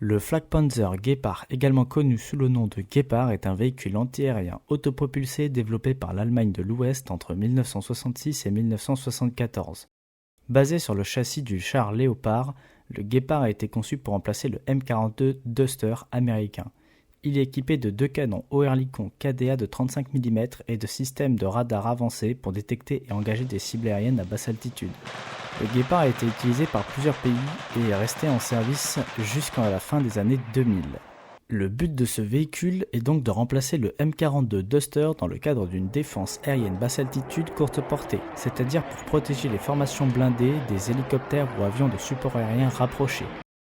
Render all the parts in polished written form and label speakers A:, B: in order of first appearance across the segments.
A: Le Flakpanzer Gepard, également connu sous le nom de Gepard, est un véhicule antiaérien autopropulsé développé par l'Allemagne de l'Ouest entre 1966 et 1974. Basé sur le châssis du char Léopard, le Gepard a été conçu pour remplacer le M42 Duster américain. Il est équipé de 2 canons Oerlikon KDA de 35 mm et de systèmes de radar avancés pour détecter et engager des cibles aériennes à basse altitude. Le Gepard a été utilisé par plusieurs pays et est resté en service jusqu'à la fin des années 2000. Le but de ce véhicule est donc de remplacer le M42 Duster dans le cadre d'une défense aérienne basse altitude courte portée, c'est-à-dire pour protéger les formations blindées des hélicoptères ou avions de support aérien rapprochés.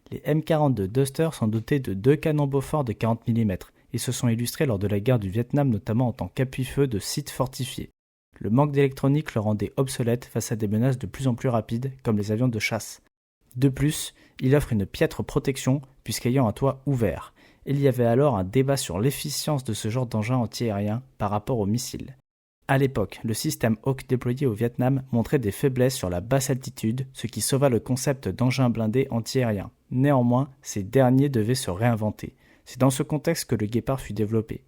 A: Les M42 Duster sont dotés de 2 canons Bofors de 40 mm et se sont illustrés lors de la guerre du Vietnam notamment en tant qu'appui-feu de sites fortifiés. Le manque d'électronique le rendait obsolète face à des menaces de plus en plus rapides comme les avions de chasse. De plus, il offre une piètre protection puisqu'ayant un toit ouvert. Il y avait alors un débat sur l'efficience de ce genre d'engin antiaérien par rapport aux missiles. À l'époque, le système Hawk déployé au Vietnam montrait des faiblesses sur la basse altitude, ce qui sauva le concept d'engin blindé antiaérien. Néanmoins, ces derniers devaient se réinventer. C'est dans ce contexte que le Gepard fut développé.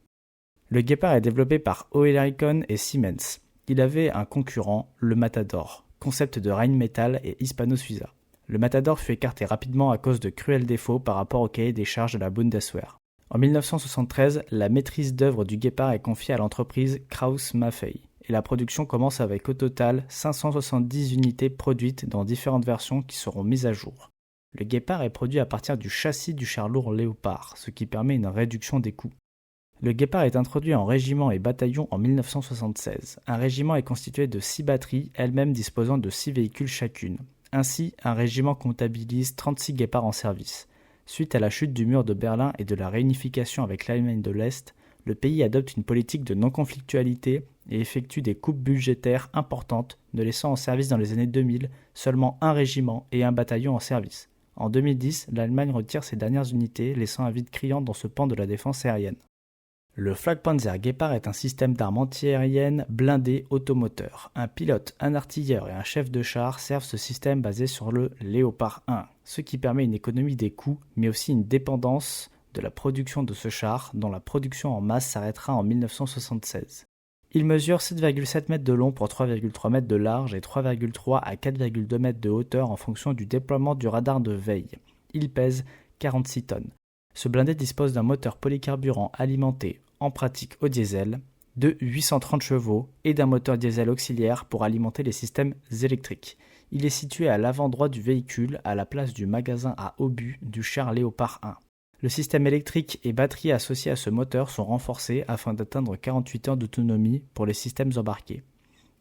A: Le Gepard est développé par Oerlikon et Siemens. Il avait un concurrent, le Matador, concept de Rheinmetall et Hispano-Suiza. Le Matador fut écarté rapidement à cause de cruels défauts par rapport au cahier des charges de la Bundeswehr. En 1973, la maîtrise d'œuvre du Gepard est confiée à l'entreprise Krauss-Maffei et la production commence avec au total 570 unités produites dans différentes versions qui seront mises à jour. Le Gepard est produit à partir du châssis du char lourd Léopard, ce qui permet une réduction des coûts. Le Gepard est introduit en régiment et bataillon en 1976. Un régiment est constitué de 6 batteries, elles-mêmes disposant de 6 véhicules chacune. Ainsi, un régiment comptabilise 36 Gepards en service. Suite à la chute du mur de Berlin et de la réunification avec l'Allemagne de l'Est, le pays adopte une politique de non-conflictualité et effectue des coupes budgétaires importantes, ne laissant en service dans les années 2000 seulement un régiment et un bataillon en service. En 2010, l'Allemagne retire ses dernières unités, laissant un vide criant dans ce pan de la défense aérienne. Le Flakpanzer Gepard est un système d'armes antiaériennes blindé automoteur. Un pilote, un artilleur et un chef de char servent ce système basé sur le Léopard 1, ce qui permet une économie des coûts, mais aussi une dépendance de la production de ce char, dont la production en masse s'arrêtera en 1976. Il mesure 7,7 mètres de long pour 3,3 mètres de large et 3,3 à 4,2 mètres de hauteur en fonction du déploiement du radar de veille. Il pèse 46 tonnes. Ce blindé dispose d'un moteur polycarburant alimenté, en pratique au diesel, de 830 chevaux et d'un moteur diesel auxiliaire pour alimenter les systèmes électriques. Il est situé à l'avant droit du véhicule, à la place du magasin à obus du char Léopard 1. Le système électrique et batterie associés à ce moteur sont renforcés afin d'atteindre 48 heures d'autonomie pour les systèmes embarqués.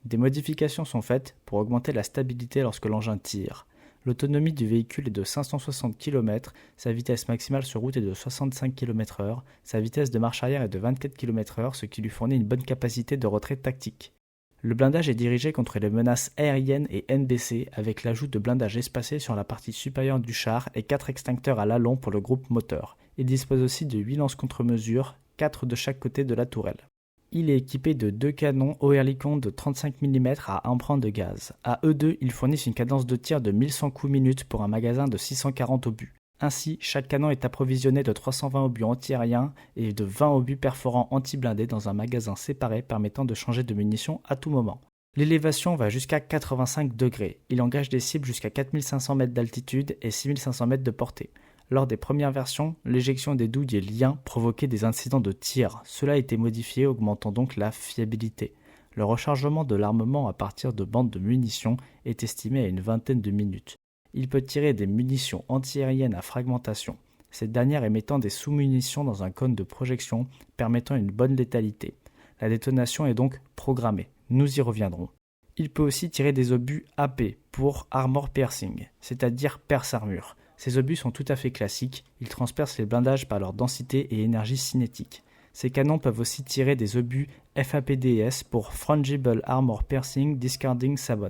A: Des modifications sont faites pour augmenter la stabilité lorsque l'engin tire. L'autonomie du véhicule est de 560 km, sa vitesse maximale sur route est de 65 km/h, sa vitesse de marche arrière est de 24 km/h, ce qui lui fournit une bonne capacité de retrait tactique. Le blindage est dirigé contre les menaces aériennes et NBC avec l'ajout de blindage espacé sur la partie supérieure du char et 4 extincteurs à l'allon pour le groupe moteur. Il dispose aussi de 8 lances contre-mesures, 4 de chaque côté de la tourelle. Il est équipé de 2 canons Oerlikon de 35 mm à empreinte de gaz. À eux deux, ils fournissent une cadence de tir de 1100 coups minute pour un magasin de 640 obus. Ainsi, chaque canon est approvisionné de 320 obus antiaériens et de 20 obus perforants anti-blindés dans un magasin séparé permettant de changer de munitions à tout moment. L'élévation va jusqu'à 85 degrés. Il engage des cibles jusqu'à 4500 mètres d'altitude et 6500 mètres de portée. Lors des premières versions, l'éjection des douilles et liens provoquait des incidents de tir. Cela a été modifié, augmentant donc la fiabilité. Le rechargement de l'armement à partir de bandes de munitions est estimé à une vingtaine de minutes. Il peut tirer des munitions antiaériennes à fragmentation, cette dernière émettant des sous-munitions dans un cône de projection permettant une bonne létalité. La détonation est donc programmée. Nous y reviendrons. Il peut aussi tirer des obus AP pour Armor Piercing, c'est-à-dire perce-armure. Ces obus sont tout à fait classiques, ils transpercent les blindages par leur densité et énergie cinétique. Ces canons peuvent aussi tirer des obus FAPDS pour Fungible Armor Piercing Discarding Sabot.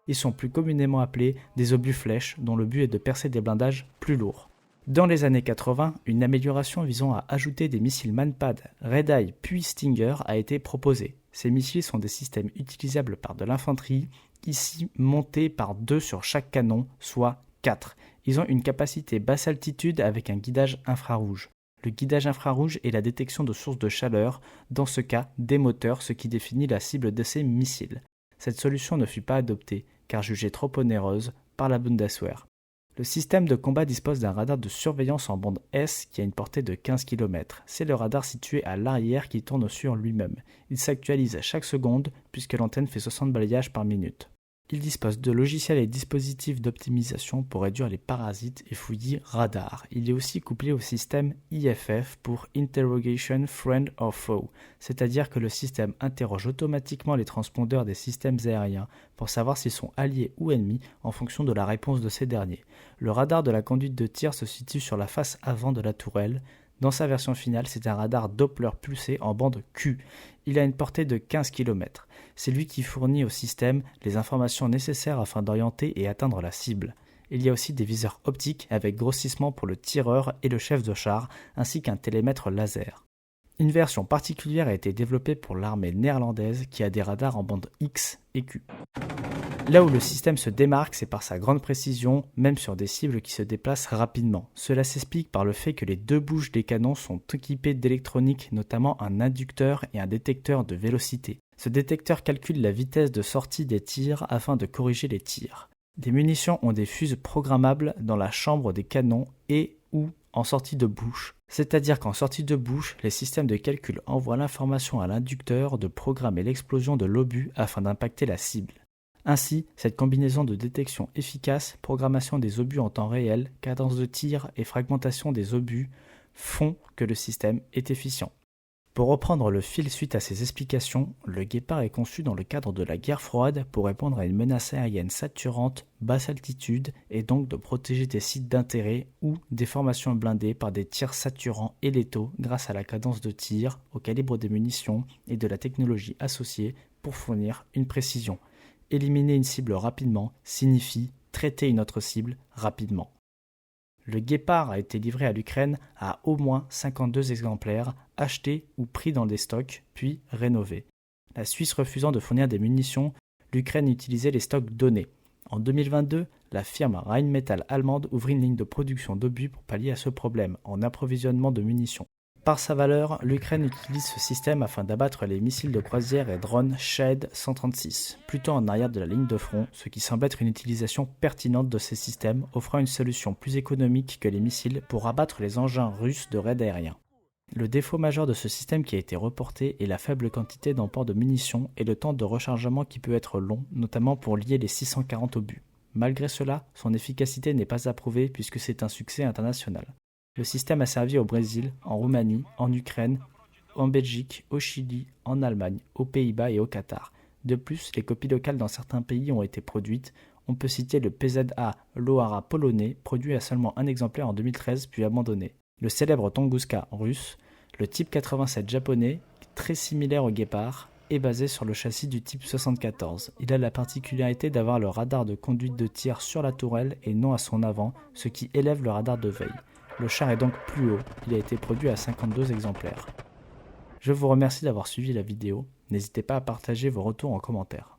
A: Ils sont plus communément appelés des obus flèches dont le but est de percer des blindages plus lourds. Dans les années 80, une amélioration visant à ajouter des missiles Manpad, Red Eye puis Stinger a été proposée. Ces missiles sont des systèmes utilisables par de l'infanterie, ici montés par 2 sur chaque canon, soit 4, Ils ont une capacité basse altitude avec un guidage infrarouge. Le guidage infrarouge est la détection de sources de chaleur, dans ce cas des moteurs, ce qui définit la cible de ces missiles. Cette solution ne fut pas adoptée, car jugée trop onéreuse, par la Bundeswehr. Le système de combat dispose d'un radar de surveillance en bande S qui a une portée de 15 km. C'est le radar situé à l'arrière qui tourne sur lui-même. Il s'actualise à chaque seconde puisque l'antenne fait 60 balayages par minute. Il dispose de logiciels et dispositifs d'optimisation pour réduire les parasites et fouillis radar. Il est aussi couplé au système IFF pour Interrogation Friend or Foe, c'est-à-dire que le système interroge automatiquement les transpondeurs des systèmes aériens pour savoir s'ils sont alliés ou ennemis en fonction de la réponse de ces derniers. Le radar de la conduite de tir se situe sur la face avant de la tourelle. Dans sa version finale, c'est un radar Doppler pulsé en bande Q. Il a une portée de 15 km. C'est lui qui fournit au système les informations nécessaires afin d'orienter et atteindre la cible. Il y a aussi des viseurs optiques avec grossissement pour le tireur et le chef de char, ainsi qu'un télémètre laser. Une version particulière a été développée pour l'armée néerlandaise qui a des radars en bande X et Q. Là où le système se démarque, c'est par sa grande précision, même sur des cibles qui se déplacent rapidement. Cela s'explique par le fait que les deux bouches des canons sont équipées d'électronique, notamment un inducteur et un détecteur de vélocité. Ce détecteur calcule la vitesse de sortie des tirs afin de corriger les tirs. Des munitions ont des fuses programmables dans la chambre des canons et ou en sortie de bouche. C'est-à-dire qu'en sortie de bouche, les systèmes de calcul envoient l'information à l'inducteur de programmer l'explosion de l'obus afin d'impacter la cible. Ainsi, cette combinaison de détection efficace, programmation des obus en temps réel, cadence de tir et fragmentation des obus font que le système est efficient. Pour reprendre le fil suite à ces explications, le Guépard est conçu dans le cadre de la guerre froide pour répondre à une menace aérienne saturante, basse altitude et donc de protéger des sites d'intérêt ou des formations blindées par des tirs saturants et létaux grâce à la cadence de tir, au calibre des munitions et de la technologie associée pour fournir une précision. Éliminer une cible rapidement signifie traiter une autre cible rapidement. Le Guépard a été livré à l'Ukraine à au moins 52 exemplaires, achetés ou pris dans des stocks, puis rénovés. La Suisse refusant de fournir des munitions, l'Ukraine utilisait les stocks donnés. En 2022, la firme Rheinmetall allemande ouvrit une ligne de production d'obus pour pallier à ce problème en approvisionnement de munitions. Par sa valeur, l'Ukraine utilise ce système afin d'abattre les missiles de croisière et drones Shahed 136, plutôt en arrière de la ligne de front, ce qui semble être une utilisation pertinente de ces systèmes, offrant une solution plus économique que les missiles pour abattre les engins russes de raid aérien. Le défaut majeur de ce système qui a été reporté est la faible quantité d'emport de munitions et le temps de rechargement qui peut être long, notamment pour lier les 640 obus. Malgré cela, son efficacité n'est pas approuvée puisque c'est un succès international. Le système a servi au Brésil, en Roumanie, en Ukraine, en Belgique, au Chili, en Allemagne, aux Pays-Bas et au Qatar. De plus, les copies locales dans certains pays ont été produites. On peut citer le PZA Lohara polonais, produit à seulement un exemplaire en 2013 puis abandonné. Le célèbre Tunguska russe, le Type 87 japonais, très similaire au Guépard, est basé sur le châssis du Type 74. Il a la particularité d'avoir le radar de conduite de tir sur la tourelle et non à son avant, ce qui élève le radar de veille. Le char est donc plus haut, il a été produit à 52 exemplaires. Je vous remercie d'avoir suivi la vidéo, n'hésitez pas à partager vos retours en commentaire.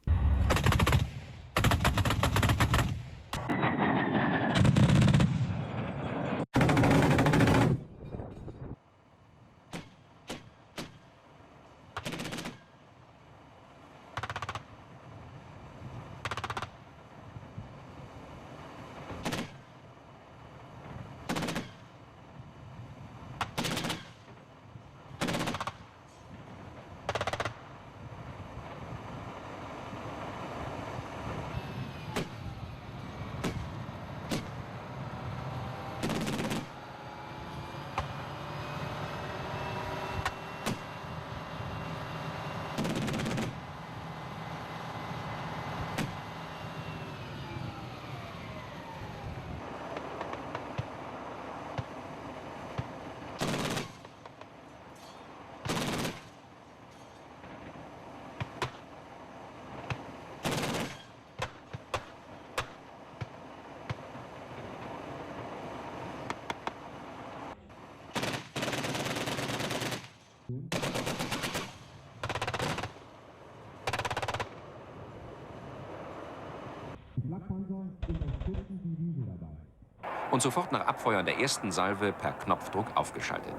B: Die Flakpanzer unterstützen die Wiese dabei. und sofort nach Abfeuern der ersten Salve per Knopfdruck aufgeschaltet.